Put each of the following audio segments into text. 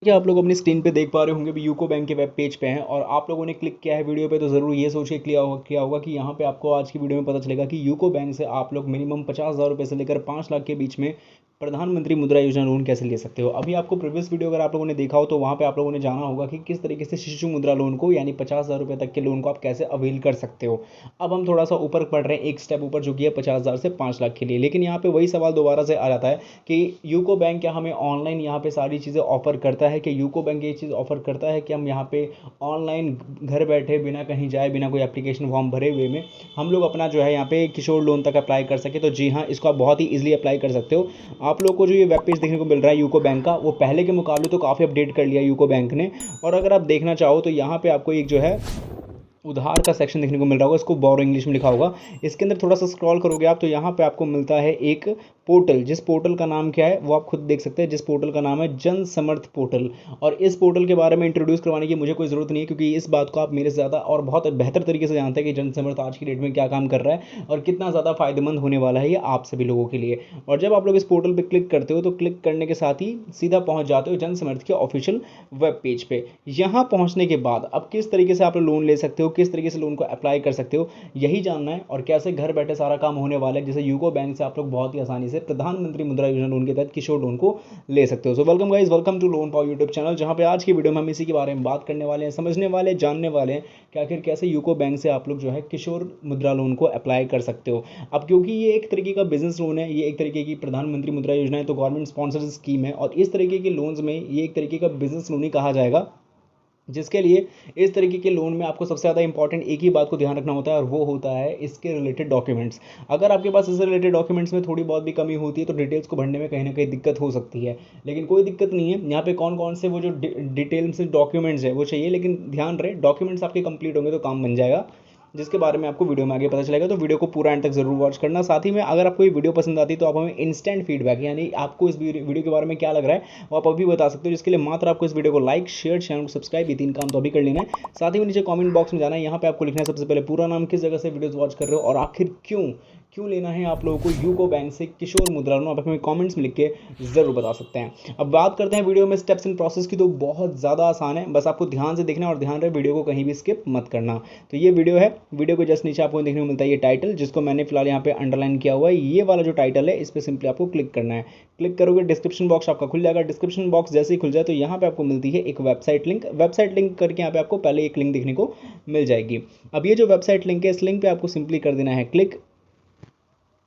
क्या आप लोग अपनी स्क्रीन पे देख पा रहे होंगे भी यूको बैंक के वेब पेज पे हैं और आप लोगों ने क्लिक किया है वीडियो पे तो ज़रूर ये सोच के किया होगा कि यहाँ पे आपको आज की वीडियो में पता चलेगा कि यूको बैंक से आप लोग मिनिमम 50,000 रुपये से लेकर 5 लाख के बीच में प्रधानमंत्री मुद्रा योजना लोन कैसे ले सकते हो। अभी आपको प्रीवियस वीडियो अगर आप लोगों ने देखा हो तो वहाँ पे आप लोगों ने जाना होगा कि किस तरीके से शिशु मुद्रा लोन को यानी 50,000 रुपये तक के लोन को आप कैसे अवेल कर सकते हो। अब हम थोड़ा सा ऊपर बढ़ रहे हैं, एक स्टेप ऊपर, जो कि है 50,000 से 5 लाख के लिए। लेकिन यहाँ पे वही सवाल दोबारा से आ जाता है कि यूको बैंक क्या हमें ऑनलाइन यहाँ पे सारी चीज़ें ऑफर करता है कि यूको बैंक ये चीज़ ऑफर करता है कि हम यहाँ पे ऑनलाइन घर बैठे बिना कहीं जाए बिना कोई एप्लीकेशन फॉर्म भरे हुए में हम लोग अपना जो है यहाँ पे किशोर लोन तक अप्लाई कर सके। तो जी हाँ, इसको आप बहुत ही ईजिली अप्लाई कर सकते हो। आप लोग को जो ये वेब पेज देखने को मिल रहा है यूको बैंक का, वो पहले के मुकाबले तो काफ़ी अपडेट कर लिया यूको बैंक ने। और अगर आप देखना चाहो तो यहाँ पे आपको एक जो है उधार का सेक्शन देखने को मिल रहा होगा, इसको बोरो इंग्लिश में लिखा होगा। इसके अंदर थोड़ा सा स्क्रॉल करोगे आप तो यहाँ पे आपको मिलता है एक पोर्टल, जिस पोर्टल का नाम क्या है वो आप खुद देख सकते हैं, जिस पोर्टल का नाम है जन समर्थ पोर्टल। और इस पोर्टल के बारे में इंट्रोड्यूस करवाने की मुझे कोई ज़रूरत नहीं है, क्योंकि इस बात को आप मेरे से ज़्यादा और बहुत बेहतर तरीके से जानते हैं कि जन समर्थ आज की डेट में क्या काम कर रहा है और कितना ज़्यादा फायदेमंद होने वाला है ये आप सभी लोगों के लिए। और जब आप लोग इस पोर्टल पर क्लिक करते हो तो क्लिक करने के साथ ही सीधा पहुँच जाते हो जन समर्थ के ऑफिशियल वेब पेज पे। यहाँ पहुँचने के बाद अब किस तरीके से आप लोन ले सकते हो, किस तरीके से लोन को अप्लाई कर सकते हो, यही जानना है। और कैसे घर बैठे सारा काम होने वाला है, जैसे यूको बैंक से आप लोग बहुत ही आसानी से प्रधानमंत्री मुद्रा योजना लोन के तहत किशोर लोन को ले सकते हो। So welcome guys, welcome to Loan Power YouTube channel, जहां पे आज की वीडियो में हम इसी के बारे में बात करने वाले हैं, समझने वाले हैं, जानने वाले हैं कि आखिर कैसे यूको बैंक से आप लोग जो है किशोर मुद्रा लोन को अप्लाई कर सकते हो। अब क्योंकि ये एक तरीके का बिजनेस लोन है, ये एक तरीके की प्रधानमंत्री मुद्रा योजना है, तो गवर्नमेंट स्पॉन्सर्ड स्कीम है और इस तरीके के लोन्स में ये एक तरीके का बिजनेस लोन ही कहा जाएगा, जिसके लिए इस तरीके के लोन में आपको सबसे ज़्यादा इंपॉर्टेंट एक ही बात को ध्यान रखना होता है और वो होता है इसके रिलेटेड डॉक्यूमेंट्स। अगर आपके पास इससे रिलेटेड डॉक्यूमेंट्स में थोड़ी बहुत भी कमी होती है तो डिटेल्स को भरने में कहीं ना कहीं दिक्कत हो सकती है, लेकिन कोई दिक्कत नहीं है। यहाँ पे कौन कौन से वो जो डिटेल्स डॉक्यूमेंट्स है वो चाहिए, लेकिन ध्यान रहे डॉक्यूमेंट्स आपके कंप्लीट होंगे तो काम बन जाएगा, जिसके बारे में आपको वीडियो में आगे पता चलेगा। तो वीडियो को पूरा एंड तक जरूर वॉच करना। साथ ही में अगर आपको ये वीडियो पसंद आती है तो आप हमें इंस्टेंट फीडबैक, यानी आपको इस वीडियो के बारे में क्या लग रहा है वो आप अभी बता सकते हो, जिसके लिए मात्र आपको इस वीडियो को लाइक, शेयर, चैनल को सब्सक्राइब, ये 3 काम तो अभी कर लेना है। साथ ही में नीचे कमेंट बॉक्स में जाना है, यहाँ पे आपको लिखना है सबसे पहले पूरा नाम, किस जगह से वीडियोस वॉच कर रहे हो और आखिर क्यों क्यों लेना है आप लोगों को यूको बैंक से किशोर मुद्रा लोन, आप हमें कमेंट्स में लिख के ज़रूर बता सकते हैं। अब बात करते हैं वीडियो में स्टेप्स इन प्रोसेस की, तो बहुत ज़्यादा आसान है, बस आपको ध्यान से देखना और ध्यान रहे वीडियो को कहीं भी स्किप मत करना। तो ये वीडियो है, वीडियो को जस्ट नीचे आपको देखने को मिलता है ये टाइटल, जिसको मैंने फिलहाल यहाँ पे अंडरलाइन किया हुआ है। ये वाला जो टाइटल है इस पर सिंपली आपको क्लिक करना है। क्लिक करोगे डिस्क्रिप्शन बॉक्स आपका खुल जाएगा। डिस्क्रिप्शन बॉक्स जैसे ही खुल जाए तो यहाँ पे आपको मिलती है एक वेबसाइट लिंक। वेबसाइट लिंक करके यहाँ पे आपको पहले एक लिंक देखने को मिल जाएगी। अब ये जो वेबसाइट लिंक है, इस लिंक पे आपको सिंपली कर देना है क्लिक।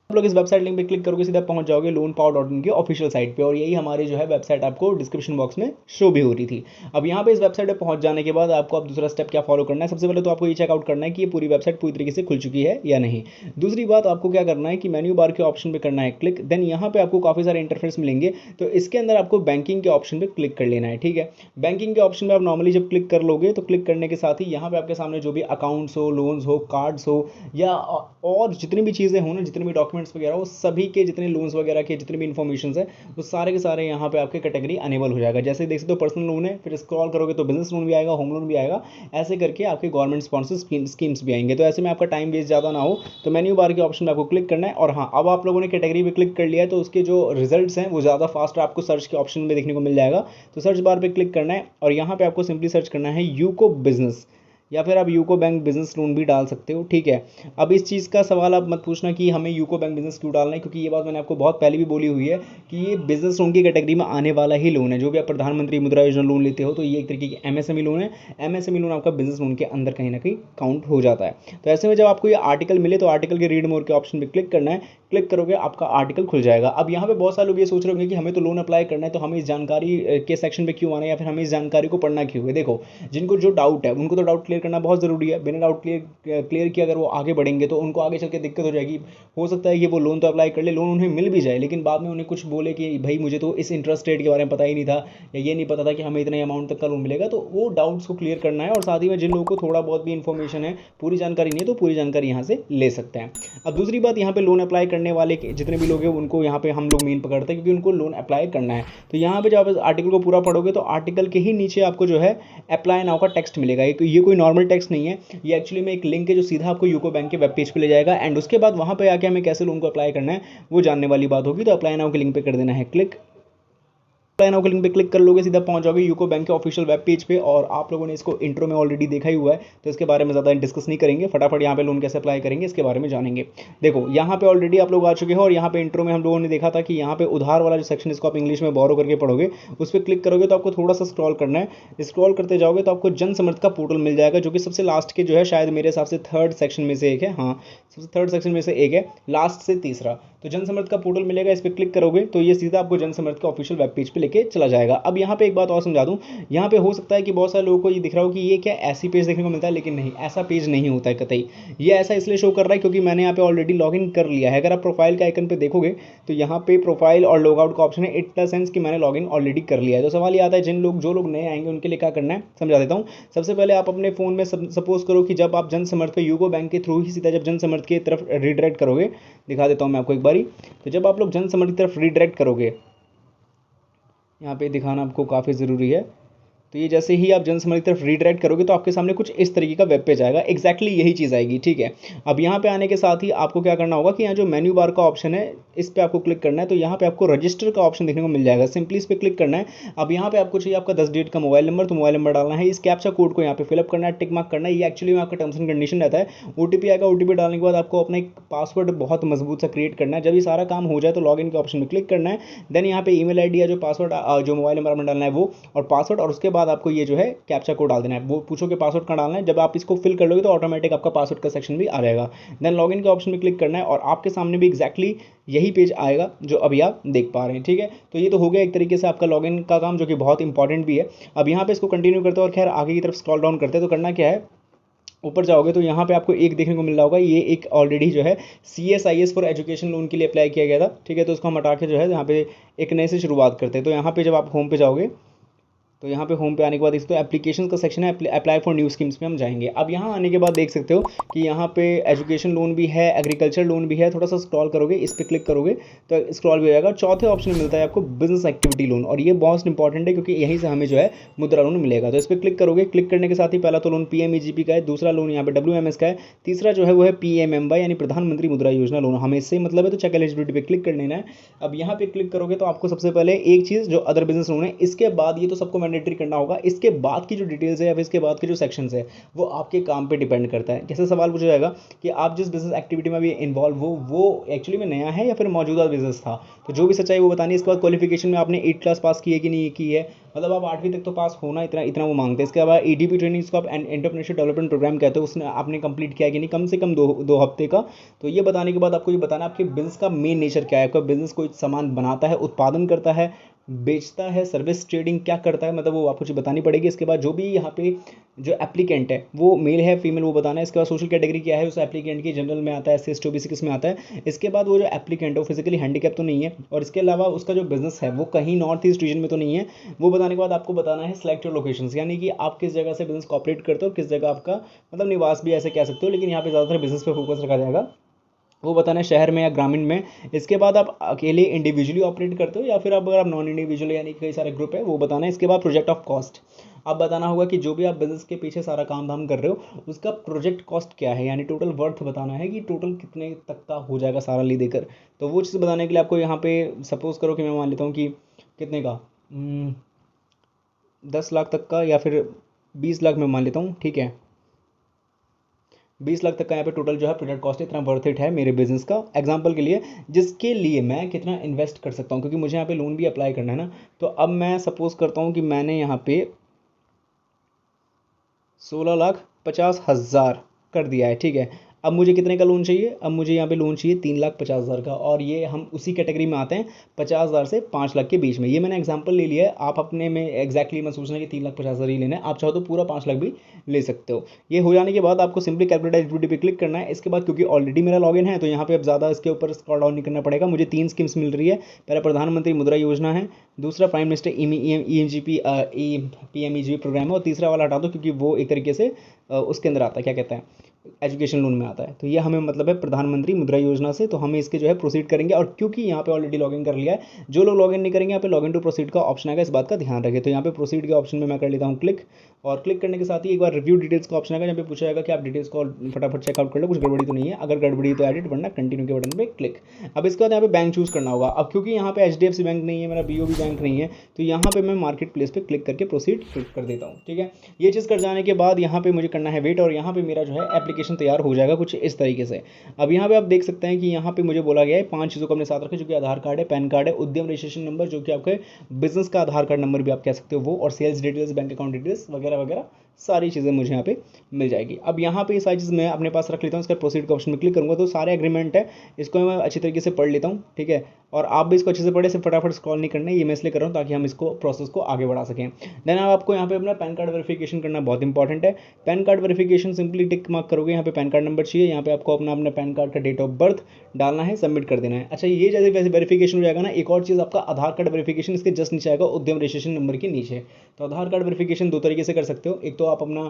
आप लोग इस वेबसाइट लिंक पे क्लिक करोगे सीधा पहुंच जाओगे लोन पावर डॉट इन की ऑफिशियल साइट पे, और यही हमारी जो है वेबसाइट आपको डिस्क्रिप्शन बॉक्स में शो भी हो रही थी। अब यहाँ पे इस वेबसाइट पे पहुंच जाने के बाद आपको अब दूसरा स्टेप क्या फॉलो करना है, सबसे पहले तो आपको ये चेकआउट करना है कि ये पूरी वेबसाइट पूरी तरीके से खुल चुकी है या नहीं। दूसरी बात आपको क्या करना है कि मेन्यू बार के ऑप्शन पे करना है क्लिक। देन यहाँ पे आपको काफ़ी सारे इंटरफेस मिलेंगे, तो इसके अंदर आपको बैंकिंग के ऑप्शन पे क्लिक कर लेना है, ठीक है। बैंकिंग के ऑप्शन पे आप नॉर्मली जब क्लिक कर लोगे तो क्लिक करने के साथ ही यहाँ पे आपके सामने जो भी अकाउंट्स हो, लोन्स हो, कार्ड्स हो या और जितनी भी चीज़ें हो ना, जितने भी डॉक्यूमेंट्स वगैरह हो, सभी के जितने लोन्स वगैरह के जितने भी इन्फॉर्मेशन है वो सारे के सारे यहाँ पे आपके कैटेगरी अनेबल हो जाएगा। जैसे देख सकते हो पर्सनल लोन है, फिर स्क्रॉल करोगे तो बिजनेस लोन भी आएगा, होम लोन भी आएगा, ऐसे करके आपके गवर्नमेंट स्पॉन्सर्ड स्कीम्स भी आएंगे। तो ऐसे में आपका टाइम वेस्ट ज़्यादा ना हो तो मेन्यू बार के ऑप्शन में आपको क्लिक करना है। और हाँ, अब आप लोगों ने कैटेगरी पे क्लिक कर लिया है तो उसके जो रिजल्ट्स हैं वो ज़्यादा फास्ट आपको सर्च के ऑप्शन में देखने को मिल जाएगा। तो सर्च बार पर क्लिक करना है और यहाँ पे आपको सिंपली सर्च करना है यूको बिजनेस, या फिर आप यूको बैंक बिजनेस लोन भी डाल सकते हो, ठीक है। अब इस चीज़ का सवाल आप मत पूछना कि हमें यूको बैंक बिजनेस क्यों डालना है, क्योंकि ये बात मैंने आपको बहुत पहले भी बोली हुई है कि ये बिजनेस लोन की कैटेगरी में आने वाला ही लोन है। जो भी आप प्रधानमंत्री मुद्रा योजना लोन लेते हो तो ये एक तरीके की एमएसएमई लोन है। एमएसएमई लोन आपका बिजनेस लोन के अंदर कहीं ना कहीं काउंट हो जाता है। तो ऐसे में जब आपको ये आर्टिकल मिले तो आर्टिकल के रीड मोर के ऑप्शन पर क्लिक करना है। क्लिक करोगे आपका आर्टिकल खुल जाएगा। अब यहाँ पे बहुत सारे लोग ये सोच रहे होंगे कि हमें तो लोन अप्लाई करना है तो हमें इस जानकारी के सेक्शन पे क्यों आना है या फिर हमें इस जानकारी को पढ़ना क्यों है। देखो, जिनको जो डाउट है उनको तो डाउट क्लियर करना बहुत ज़रूरी है। बिना डाउट क्लियर किए अगर वो आगे बढ़ेंगे तो उनको आगे चल के दिक्कत हो जाएगी। हो सकता है कि वो लोन तो अप्लाई कर ले, लोन उन्हें मिल भी जाए, लेकिन बाद में उन्हें कुछ बोले कि भाई मुझे तो इस इंटरेस्ट रेट के बारे में पता ही नहीं था या ये नहीं पता था कि हमें इतने अमाउंट तक का लोन मिलेगा। तो वो डाउट्स को क्लियर करना है। और साथ ही में जिन लोगों को थोड़ा बहुत भी इन्फॉर्मेशन है, पूरी जानकारी नहीं है, तो पूरी जानकारी यहाँ से ले सकते हैं। अब दूसरी बात, यहाँ पे लोन अप्लाई करने वाले जितने भी लोग हैं उनको यहाँ पे हम लोग मेन पकड़ते हैं, क्योंकि उनको लोन अप्लाई करना है। तो यहाँ पे जब आप आर्टिकल को पूरा पढ़ोगे तो आर्टिकल के ही नीचे आपको जो है अप्लाई नाउ का टेक्स्ट मिलेगा। ये कोई नॉर्मल टेक्स्ट नहीं है, ये एक्चुअली में एक लिंक है जो सीधा आपको यूको बैंक के वेब पेज पे ले जाएगा। एंड उसके बाद वहाँ पे आके हमें कैसे लोन को अप्लाई करना है वो जानने वाली बात होगी। तो अप्लाई नाउ के लिंक पे कर देना है क्लिक। नाउ के लिंक पे क्लिक कर लोगे, सीधा पहुंच जाओगे यूको बैंक के ऑफिशियल वेब पेज पे। और आप लोगों ने इसको इंट्रो में ऑलरेडी देखा ही हुआ है, तो इसके बारे में ज़्यादा डिस्कस नहीं करेंगे, फटाफट यहाँ पे लोन कैसे अप्लाई करेंगे इसके बारे में जानेंगे। देखो यहाँ पे ऑलरेडी आप लोग आ चुके हैं और यहाँ पे इंट्रो में हम लोगों ने देखा था कि यहाँ पे उधार वाला जो सेक्शन, इसको आप इंग्लिश में बोरो करके पढ़ोगे, उस पर क्लिक करोगे तो आपको थोड़ा सा स्क्रॉल करना है। स्क्रॉल करते जाओगे तो आपको जन समर्थ का पोर्टल मिल जाएगा, जो कि सबसे लास्ट के जो है, शायद मेरे हिसाब से थर्ड सेक्शन में से एक है। हाँ, सबसे थर्ड सेक्शन में से एक है, लास्ट से तीसरा। तो जन समर्थ का पोर्टल मिलेगा, इस पर क्लिक करोगे तो ये सीधा आपको जन समर्थ का ऑफिशियल वेब पेज पे लेके चला जाएगा। अब यहाँ पे एक बात और समझा दूँ, यहाँ पे हो सकता है कि बहुत सारे लोगों को ये दिख रहा हो कि ये क्या ऐसी पेज देखने को मिलता है, लेकिन नहीं, ऐसा पेज नहीं होता है कतई। ये ऐसा इसलिए शो कर रहा है क्योंकि मैंने यहाँ पे ऑलरेडी लॉगिन कर लिया है। अगर आप प्रोफाइल के आइकन पे देखोगे तो यहाँ पे प्रोफाइल और लॉगआउट का ऑप्शन है, इट द सेंस कि मैंने लॉगिन ऑलरेडी कर लिया है। तो सवाल ये आता है, जो लोग नए आएंगे उनके लिए क्या करना है, समझा देता हूँ। सबसे पहले आप अपने फ़ोन में सपोज करो कि जब आप जन समर्थ पे यूको बैंक के थ्रू ही सीधा जब जन समर्थ की तरफ रिडायरेक्ट करोगे, दिखा देता हूँ मैं आपको एक बारी। तो जब आप लोग जन समर्थ की तरफ रिडायरेक्ट करोगे, यहाँ पे दिखाना आपको काफ़ी ज़रूरी है। तो ये जैसे ही आप जन समर्थ की तरफ रीडायरेक्ट करोगे तो आपके सामने कुछ इस तरीके का वेब पेज आएगा, एक्जैक्टली यही चीज़ आएगी, ठीक है। अब यहाँ पे आने के साथ ही आपको क्या करना होगा कि यहाँ जो मेन्यू बार का ऑप्शन है, इस पर आपको क्लिक करना है। तो यहाँ पे आपको रजिस्टर का ऑप्शन देखने को मिल जाएगा, सिंपली इस पर क्लिक करना है। अब यहाँ पे आपको चाहिए आपका 10 डिजिट का मोबाइल नंबर, तो मोबाइल नंबर डालना है, इस कैप्चा कोड को यहाँ पे फिलअप करना है, टिक मार्क करना है। ये एक्चुअली में आपका टर्म्स एंड कंडीशन रहता है। ओटीपी आएगा, ओटीपी डालने के बाद आपको अपना एक पासवर्ड बहुत मजबूत सा क्रिएट करना है। जब ये सारा काम हो जाए तो लॉगिन के ऑप्शन में क्लिक करना है। देन यहाँ पे ईमेल आईडी या जो पासवर्ड जो मोबाइल नंबर में डालना है वो, और पासवर्ड, और उसके बाद आपको ये जो है कैप्चा कोड डाल देना है। वो पूछो कि पासवर्ड कहाँ डालना है, जब आप इसको फिल कर लोगे तो ऑटोमेटिक आपका पासवर्ड का सेक्शन भी आ जाएगा। देन लॉगिन के ऑप्शन में क्लिक करना है और आपके सामने भी एक्जैक्टली यही पेज आएगा जो अभी आप देख पा रहे हैं, ठीक है। तो ये तो हो गया एक तरीके से आपका लॉगिन का काम, जो कि बहुत इंपॉर्टेंट भी है। अब यहाँ पे इसको कंटिन्यू करते हैं और खैर आगे की तरफ स्क्रॉल डाउन करते हैं। तो करना क्या है, ऊपर जाओगे तो यहाँ पे आपको एक देखने को मिल रहा होगा, ये एक ऑलरेडी जो है CSIS फॉर एजुकेशन लोन के लिए अप्लाई किया गया था, ठीक है। तो उसको हम हटा के जो है यहाँ पे एक नए से शुरुआत करते हैं। तो यहाँ पे जब आप होम पे जाओगे तो यहाँ पे होम पे आने के बाद इस तो एप्लीकेशन का सेक्शन है, अप्लाई फॉर न्यू स्कीम्स में हम जाएंगे। अब यहाँ आने के बाद देख सकते हो कि यहाँ पे एजुकेशन लोन भी है, एग्रीकल्चर लोन भी है। थोड़ा सा स्क्रॉल करोगे, इस पर क्लिक करोगे तो स्क्रॉल भी हो जाएगा। चौथे ऑप्शन में मिलता है आपको बिजनेस एक्टिविटी लोन, और ये बहुत इंपॉर्टेंट है क्योंकि यहीं से हमें जो है मुद्रा लोन मिलेगा। तो इस पर क्लिक करोगे, क्लिक करने के साथ ही पहला तो लोन PMEGP का है, दूसरा लोन यहाँ पे WMS का है, तीसरा जो है वो है PMMY यानी प्रधानमंत्री मुद्रा योजना लोन, हमें इससे मतलब है। तो चेक एलिजिबिलिटी पे क्लिक कर लेना है। अब यहाँ पे क्लिक करोगे तो आपको सबसे पहले एक चीज़ जो अदर बिजनेस लोन है, इसके बाद ये तो सबको मैंडेटरी करना होगा, इसके बाद की जो डिटेल्स है या फिर इसके बाद के जो सेक्शंस है वो आपके काम पे डिपेंड करता है। कैसे सवाल पूछा जाएगा कि आप जिस बिजनेस एक्टिविटी में भी इन्वॉल्व हो वो एक्चुअली में नया है या फिर मौजूदा बिजनेस था, तो जो भी सच्चाई वो बतानी है। इसके बाद क्वालिफिकेशन में आपने 8 क्लास पास की है कि नहीं की है, मतलब आप 8वीं तक तो पास होना, इतना इतना वो मांगते हैं। इसके बाद EDP ट्रेनिंग, इसको आप एंटरप्रेन्योरशिप डेवलपमेंट प्रोग्राम कहते हैं, उसने आपने कंप्लीट किया है कि नहीं, कम से कम दो हफ्ते का। तो ये बताने के बाद आपको ये बताना आपके बिजनेस का मेन नेचर क्या है, आपका बिजनेस कोई सामान बनाता है, उत्पादन करता है, बेचता है, सर्विस ट्रेडिंग क्या करता है, मतलब वो आपको चीज़ बतानी पड़ेगी। इसके बाद जो भी यहाँ पे जो एप्लीकेंट है वो मेल है फीमेल वो बताना है। इसके बाद सोशल कैटेगरी क्या है उस एप्लीकेंट की, जनरल में आता है, SC ST OBC किस में आता है। इसके बाद वो जो एप्लीकेंट है वो फिजिकली हैंडीकैप तो नहीं है, और इसके अलावा उसका जो बिजनेस है वो कहीं नॉर्थ ईस्ट रीजन में तो नहीं है। वो बताने के बाद आपको बताना है सिलेक्ट योर लोकेशंस, यानी कि आप किस जगह से बिजनेस कॉपरेट करते हो और किस जगह आपका मतलब निवास भी ऐसे कह सकते हो, लेकिन यहाँ पे ज़्यादातर बिजनेस पे फोकस रखा जाएगा, वो बताना है शहर में या ग्रामीण में। इसके बाद आप अकेले इंडिविजुअली ऑपरेट करते हो या फिर अगर आप नॉन इंडिविजुअल यानी कई सारे ग्रुप है वो बताना है। इसके बाद प्रोजेक्ट ऑफ कॉस्ट, आप बताना होगा कि जो भी आप बिजनेस के पीछे सारा काम धाम कर रहे हो उसका प्रोजेक्ट कॉस्ट क्या है, यानी टोटल वर्थ बताना है कि टोटल कितने तक का हो जाएगा सारा ली देकर। तो वो चीज़ बताने के लिए आपको यहाँ पे सपोज करो कि मैं मान लेता हूँ कि कितने का 10 लाख तक का या फिर 20 लाख में मान लेता हूँ, ठीक है। 20 लाख तक का यहाँ पे टोटल जो है प्रोजेक्ट कॉस्ट इतना वर्थ इट है मेरे बिजनेस का, एग्जांपल के लिए, जिसके लिए मैं कितना इन्वेस्ट कर सकता हूँ, क्योंकि मुझे यहाँ पे लोन भी अप्लाई करना है ना। तो अब मैं सपोज करता हूँ कि मैंने यहाँ पे 16,50,000 कर दिया है, ठीक है। अब मुझे कितने का लोन चाहिए, अब मुझे यहाँ पे लोन चाहिए 3,50,000 का, और ये हम उसी कैटेगरी में आते हैं 50,000 से 5 लाख के बीच में। ये मैंने एग्जांपल ले लिया है, आप अपने में एग्जैक्टली मैं सोचना है कि 3,50,000 ही लेना है, आप चाहो तो पूरा 5 लाख भी ले सकते हो। ये हो जाने के बाद आपको सिंपली कैलकुलेट एलिजिबिलिटी पे क्लिक करना है। इसके बाद क्योंकि ऑलरेडी मेरा लॉगिन है तो यहाँ पे अब ज़्यादा इसके ऊपर स्क्रॉल डाउन नहीं करना पड़ेगा। मुझे 3 स्कीम्स मिल रही है, पहला प्रधानमंत्री मुद्रा योजना है, दूसरा prime minister EMGP PMEGP programme है, और तीसरा वाला हटा दो क्योंकि वो एक तरीके से उसके अंदर आता है, क्या कहते हैं, एजुकेशन लोन में आता है। तो ये हमें मतलब है प्रधानमंत्री मुद्रा योजना से, तो हमें इसके जो है प्रोसीड करेंगे। और क्योंकि यहाँ पे ऑलरेडी लॉगिन कर लिया है, जो लोग लॉगिन नहीं करेंगे यहाँ पे लॉगिन टू प्रोसीड का ऑप्शन आएगा, इस बात का ध्यान रखें। तो यहाँ पे प्रोसीड के ऑप्शन में मैं कर लेता हूँ क्लिक, और क्लिक करने के साथ ही एक बार रिव्यू डिटेल्स का ऑप्शन आएगा, जहाँ पे पूछा जाएगा कि आप डिटेल्स को फटाफट चेकआउट कर लो, कुछ गड़बड़ी तो नहीं है। अगर गड़बड़ी तो एडिट, वरना कंटिन्यू के बटन पे क्लिक। अब इसके बाद यहाँ पे बैंक चूज करना होगा। अब क्योंकि यहाँ पे HDFC बैंक नहीं है, मेरा BOB बैंक नहीं है, तो यहाँ पे मैं मार्केट प्लेस पे क्लिक करके प्रोसीड क्लिक कर देता हूँ। ठीक है, ये चीज़ कर जाने के बाद यहाँ पे मुझे करना है वेट, और यहाँ पे मेरा जो है एप्लीकेशन तैयार हो जाएगा कुछ इस तरीके से। अब यहाँ पे आप देख सकते हैं कि यहाँ पे मुझे बोला गया है 5 चीज़ों को अपने साथ रखें, जो कि आधार कार्ड है, पैन कार्ड है, उद्यम रजिस्ट्रेशन नंबर जो कि आपके बिजनेस का आधार कार्ड नंबर भी आप कह सकते हो वो, और sales details, bank account details वगैरह वगैरह सारी चीज़ें मुझे यहाँ पे मिल जाएगी। अब यहाँ पे ये सारी चीज़ मैं अपने पास रख लेता हूँ। इसका प्रोसीड का ऑप्शन में क्लिक करूँगा तो सारे एग्रीमेंट है, इसको मैं अच्छी तरीके से पढ़ लेता हूँ। ठीक है, और आप भी इसको अच्छे से पढ़े, सिर्फ फटाफट स्क्रॉल नहीं करना है, ये मैं इसलिए कर रहा हूँ ताकि हम इसको प्रोसेस को आगे बढ़ा सकें। देन आपको यहाँ पे अपना पैन कार्ड वेरिफिकेशन करना बहुत इंपॉर्टेंट है। Pan card verification simply tick mark करोगे, यहाँ पे पैन कार्ड नंबर चाहिए, यहाँ पे आपको अपना पैन कार्ड का डेट ऑफ बर्थ डालना है, सबमिट कर देना है। अच्छा, ये जैसे वैसे वेरिफिकेशन हो जाएगा ना, एक और चीज़ आपका आधार कार्ड वेरिफिकेशन इसके जस्ट नीचे आएगा उद्यम रजिस्ट्रेशन नंबर के नीचे। तो आधार कार्ड वेरिफिकेशन दो तरीके से कर सकते हो। एक तो आप अपना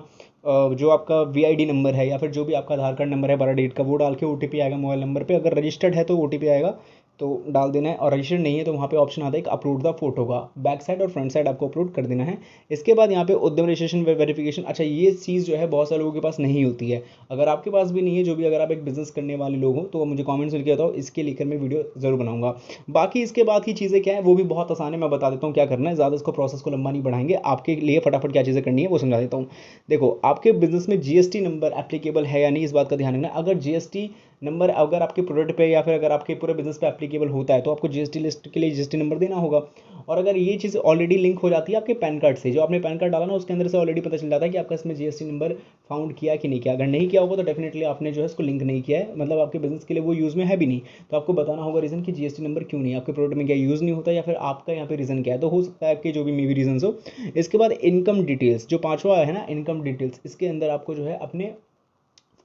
जो आपका VID नंबर है या फिर जो भी आपका आधार कार्ड नंबर है 12 डिजिट का, वो डाल के OTP आएगा मोबाइल नंबर पे। अगर रजिस्टर्ड है तो OTP आएगा तो डाल देना है, और रजिस्टर्ड नहीं है तो वहाँ पे ऑप्शन आता है एक अपलोड द फोटो का, बैक साइड और फ्रंट साइड आपको अपलोड कर देना है। इसके बाद यहाँ पे उद्यम रजिस्ट्रेशन वेरिफिकेशन, अच्छा ये चीज़ जो है बहुत सारे लोगों के पास नहीं होती है। अगर आपके पास भी नहीं है, जो भी अगर आप एक बिजनेस करने वाले लोग हो, तो मुझे कॉमेंट्स में बताओ, इसके लेकर मैं वीडियो जरूर बनाऊंगा। बाकी इसके बाद की चीज़ें क्या है वो भी बहुत आसान है, मैं बता देता हूँ क्या करना है, ज़्यादा इसको प्रोसेस को लंबा नहीं बढ़ाएंगे, आपके लिए फटाफट क्या चीज़ें करनी है वो समझा देता हूँ। देखो, आपके बिजनेस में GST नंबर एप्लीकेबल है या नहीं, इस बात का ध्यान रखना। अगर GST नंबर अगर आपके प्रोडक्ट पे या फिर अगर आपके पूरे बिजनेस पे एप्लीकेबल होता है, तो आपको GST लिस्ट के लिए GST नंबर देना होगा। और अगर ये चीज़ ऑलरेडी लिंक हो जाती है आपके पैन कार्ड से, जो आपने पैन कार्ड डाला ना उसके अंदर से ऑलरेडी पता चल जाता है कि आपका इसमें GST नंबर फाउंड किया कि नहीं किया। अगर नहीं किया होगा तो डेफिनेटली आपने जो है इसको लिंक नहीं किया है, मतलब आपके बिजनेस के लिए वो यूज़ में है भी नहीं। तो आपको बताना होगा रीज़न कि GST नंबर क्यों नहीं, आपके प्रोडक्ट में क्या यूज़ नहीं होता, या फिर आपका यहाँ पे रीज़न क्या है। तो हो सकता है आपके जो भी मे बी रीजन हो। इसके बाद इनकम डिटेल्स, जो पाँचवा है ना इनकम डिटेल्स, इसके अंदर आपको जो है अपने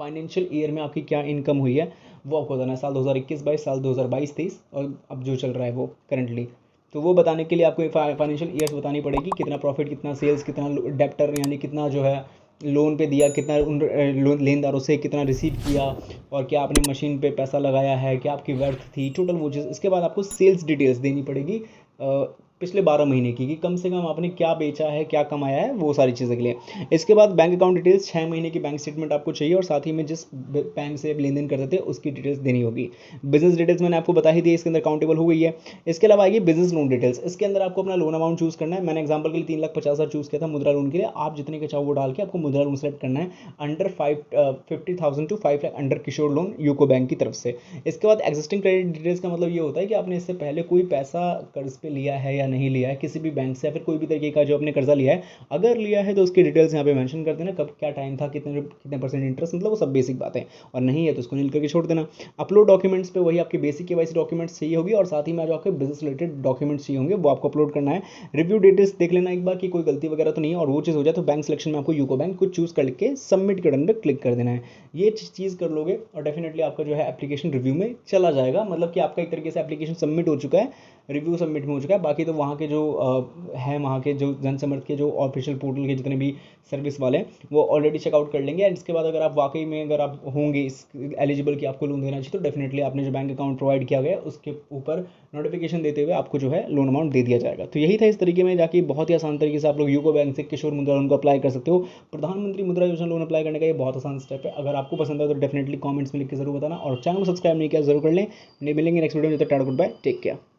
फाइनेंशियल ईयर में आपकी क्या इनकम हुई है वो आपको बताना है, साल 2021-22, साल 2022-23, और अब जो चल रहा है वो करंटली। तो वो बताने के लिए आपको फाइनेंशियल ईयर्स बतानी पड़ेगी, कितना प्रॉफिट, कितना सेल्स, कितना डेप्टर यानी कितना जो है लोन पे दिया, कितना उन लेनदारों से कितना रिसीव किया, और क्या आपने मशीन पे पैसा लगाया है, क्या आपकी वर्थ थी, टोटल वो चीज़। इसके बाद आपको सेल्स डिटेल्स देनी पड़ेगी पिछले 12 महीने की, कि कम से कम आपने क्या बेचा है, क्या कमाया है, वो सारी चीज़ें के लिए। इसके बाद बैंक अकाउंट डिटेल्स, 6 महीने की बैंक स्टेटमेंट आपको चाहिए, और साथ ही में जिस बैंक से लेन देन करते थे उसकी डिटेल्स देनी होगी। बिजनेस डिटेल्स मैंने आपको बता ही दी, इसके अंदर काउंटेबल हो गई है। इसके अलावा आएगी बिजनेस लोन डिटेल्स, इसके अंदर आपको अपना लोन अमाउंट चूज़ करना है। मैंने एग्जाम्पल के लिए 3,50,000 चूज़ किया था मुद्रा लोन के लिए, आप जितने के चाहो वो डाल के आपको मुद्रा लोन सेलेक्ट करना है, under 50,000 to 5 lakh under Kishor loan UCO bank की तरफ से। इसके बाद एग्जिस्टिंग क्रेडिट डिटेल्स का मतलब ये होता है कि आपने इससे पहले कोई पैसा कर्ज पे लिया है या नहीं लिया है किसी भी बैंक से, या फिर कोई भी तरीके का जो आपने कर्जा लिया है, अगर लिया है तो उसकी डिटेल्स यहाँ पे मेंशन कर देना, कब क्या टाइम था, कितने कितने परसेंट इंटरेस्ट, मतलब वो सब बेसिक बातें। और नहीं है तो उसको नील करके छोड़ देना। अपलोड डॉक्यूमेंट्स पे वही आपके बेसिक KYC डॉक्यूमेंट्स चाहिए होगी, और साथ ही में जो आपके बिजनेस रिलेटेड डॉक्यूमेंट्स चाहिए होंगे वो आपको अपलोड करना है। रिव्यू डिटेल्स देख लेना एक बार कि कोई गलती वगैरह तो नहीं है, और वो चीज़ हो जाए तो बैंक सिलेक्शन में आपको यूको बैंक को चूज करके सबमिट के बटन पर क्लिक कर देना है। ये चीज़ कर लोगे और डेफिनेटली आपका जो है एप्लीकेशन रिव्यू में चला जाएगा, मतलब कि आपका एक तरीके से एप्लीकेशन सबमिट हो चुका है, रिव्यू सबमिट में हो चुका है। बाकी तो वहाँ के जो है, वहाँ के जो जनसमर्थ के जो ऑफिशियल पोर्टल के जितने भी सर्विस वाले हैं वो ऑलरेडी चेकआउट कर लेंगे। एंड इसके बाद अगर आप वाकई में अगर आप होंगे इस एलिजिबल कि आपको लोन देना चाहिए, तो डेफिनेटली आपने जो बैंक अकाउंट प्रोवाइड किया गया है उसके ऊपर नोटिफिकेशन देते हुए आपको जो है लोन अमाउंट दे दिया जाएगा। तो यही था, इस तरीके में जाके बहुत ही आसान तरीके से आप लोग यूको बैंक से किशोर मुद्रा लोन को अप्लाई कर सकते हो। प्रधानमंत्री मुद्रा योजना लोन अप्लाई करने का ये बहुत आसान स्टेप है। अगर आपको पसंद है तो डेफिनेटली कमेंट्स में लिख के जरूर बताना, और चैनल को सब्सक्राइब नहीं किया जरूर कर लें। मिलेंगे नेक्स्ट वीडियो में, tata goodbye, take care.